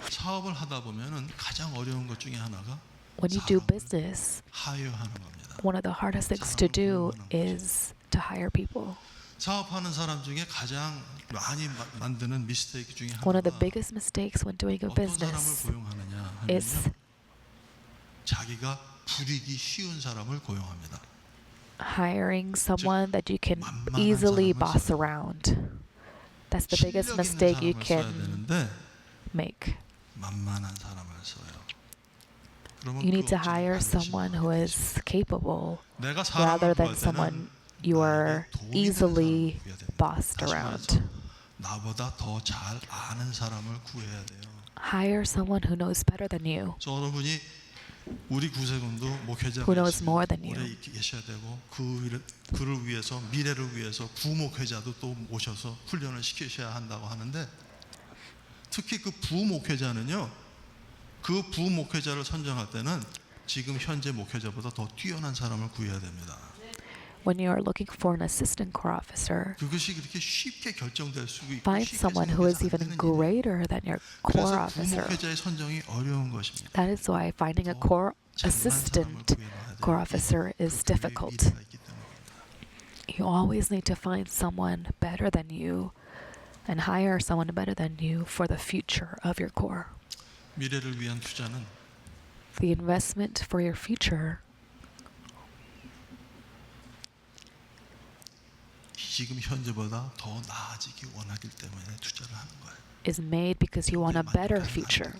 사업을 하다 보면은 가장 어려운 것 중에 하나가 When you do 사람을 business, 하여하는 겁니다. one of the hardest things to do is to hire people. 사업하는 사람 중에 가장 많이 만드는 미스테이크 중에 One of the 하나가 biggest mistakes when doing a 어떤 사람을 business 고용하느냐 is 하면요, 자기가 부리기 쉬운 사람을 고용합니다. hiring someone that you can 만만한 easily 사람을 boss 써요. around. That's the biggest 실력 있는 mistake you 사람을 써야 can 되는데 make. 만만한 사람을 써요. 그러면 You need 그 to 업체는 hire 반드시 someone who 망하게 is capable 내가 rather 사람을 than 구할 someone 때는 you are 나에게 도움이 되는 easily 사람을 구해야 됩니다. bossed 다시 around. 말해서 나보다 더 잘 아는 사람을 구해야 돼요. Hire someone who knows better than you, 저 여러분이 우리 구세군도 목회자가 who knows 있으면 more than 오래 you. 계셔야 되고 그를 위해서 미래를 위해서 부목회자도 또 모셔서 훈련을 시키셔야 한다고 하는데 특히 그 부목회자는요, 그 부목회자를 선정할 때는 지금 현재 목회자보다 더 뛰어난 사람을 구해야 됩니다. When you are looking for an assistant corps officer, 그것이 그렇게 쉽게 결정될 수 있고 find 쉽게 someone who is 생각해서 안 even 되는 일이에요. greater than your corps 그래서 officer. 부목회자의 선정이 어려운 것입니다. That is why finding a 더 corps 잘난 사람을 assistant 구해놔야 돼요. corps officer is 그 교회에 difficult. 미래가 있기 때문입니다. You always need to find someone better than you and hire someone better than you for the future of your corps. 미래를 위한 투자는 The investment for your future 지금 현재보다 더 나아지기 원하기 때문에 투자를 하는 거예요. is made because you want a better future,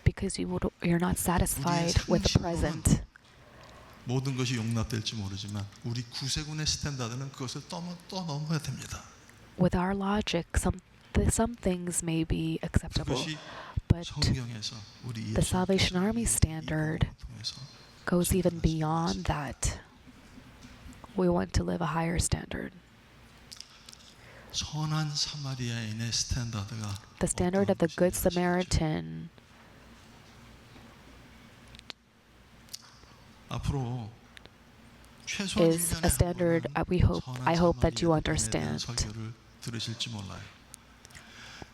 because you're not satisfied with the present. 모든 것이 용납될지 모르지만 우리 구세군의 스탠다드는 그것을 떠넘어야 됩니다. With our logic, some things may be acceptable, 그것이 but 성경에서 우리 the Salvation Army standard goes even beyond that. We want to live a higher standard. 선한 사마리아인의 스탠다드가 The standard of the Good Samaritan 앞으로 최소한 is 1년에 a standard I hope that you understand. 설교를 들으실지 몰라요.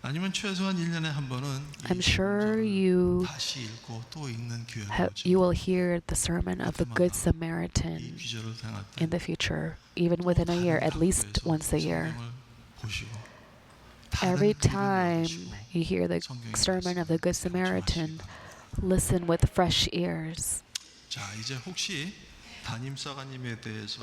아니면 최소한 1년에 한 번은 I'm sure you 다시 읽고 또 읽는 기회가 오지. you will hear the sermon of the Good 이 Samaritan 귀절을 당할 때 in the future, even within a year, at least once a year. 성경을 보시고 Every 다른 그림을 time 보시고 you hear the 성경의 sermon of the Good Samaritan, 경청하시기 바랍니다. listen with fresh ears. 자, 이제 혹시 담임사관님에 대해서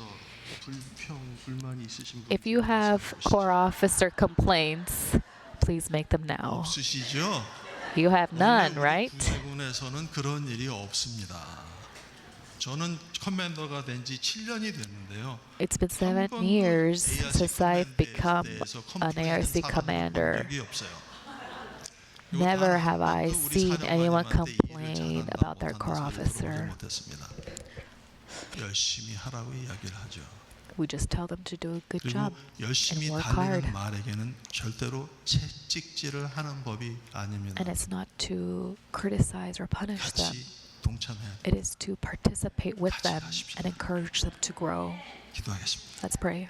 불만이 있으신 분 If you have corps officer complaints, please make them now. 없으시죠? You have none, 우리 right? 구세군에서는 그런 일이 없습니다. 저는 커맨더가 된 지 7년이 됐는데요. It's been 7 years since I've become an ARC commander. Never have I seen anyone complain about their corps officer. 열심히 하라고 이야기를 하죠. We just tell them to do a good 그리고 job. 열심히 and work 달리는 hard. 말에게는 절대로 채찍질을 하는 법이 아닙니다. And it's not to criticize or punish them. 같이 동참해야 돼요. It is to participate with them and encourage them to grow. 기도하겠습니다. Let's pray.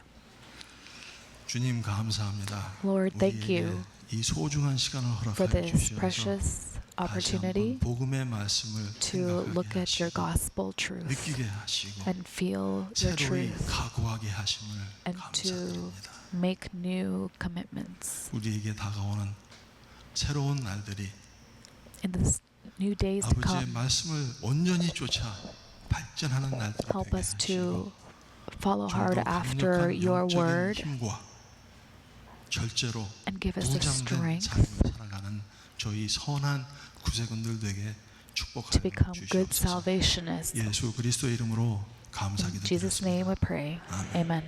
주님 감사합니다. Lord, thank 우리에게 you 이 소중한 시간을 for 허락하여 this 주셔서 precious 다시 한번 opportunity 복음의 말씀을 to look 생각하게 at your 하시고 gospel truth 느끼게 하시고 and feel your 새로이 truth 각오하게 하심을 and to 감사드립니다. make new commitments. 우리에게 다가오는 새로운 날들이 In the new days to 아버지의 come, 말씀을 온전히 쫓아 발전하는 날들이 help 되게 us 하시고 to follow 좀 hard 더 after 강력한 your 영적인 word 힘과 절제로 and give us the 무장된 strength 삶을 살아가는 저희 선한 구세군들 되게 to 축복하여 become good 주시옵소서. salvationists. 예수 그리스도의 이름으로 In 감사기도 Jesus' name we 드렸습니다. pray. 아멘. Amen.